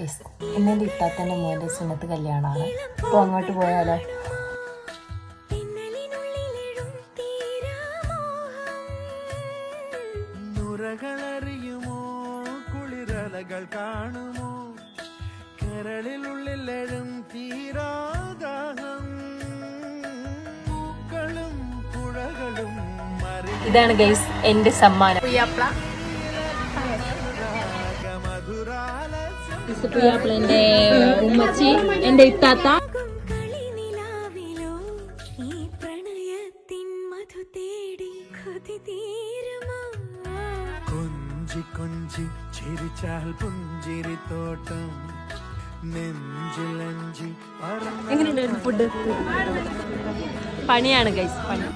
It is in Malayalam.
ഗൈസ്. എന്നെ ഇത്താത്തൻ്റെ മോൻ്റെ സുന്നത്ത് കല്യാണമാണ്. അപ്പോൾ അങ്ങോട്ട് പോയാലോ? നുരകളറിയുമോ കുളിരലകൾ കാണുമോ കരളിലുള്ളിലെഴും തീരാദാഹം പൂക്കളും പുഴകളും ഇതാണ് ഗൈസ് എൻ്റെ സമ്മാനം. പുയ്യാപ്പിളന്റെ ഉമ്മച്ചി, എൻ്റെ ഇത്താത്ത. കൊഞ്ചി കൊഞ്ചി ചിരിച്ചാൽ പുഞ്ചിരിത്തോട്ടം നെഞ്ചിലഞ്ചി. എങ്ങനെയുണ്ടായിരുന്നു ഫുഡ്? പണിയാണ് ഗൈസ്, പണി.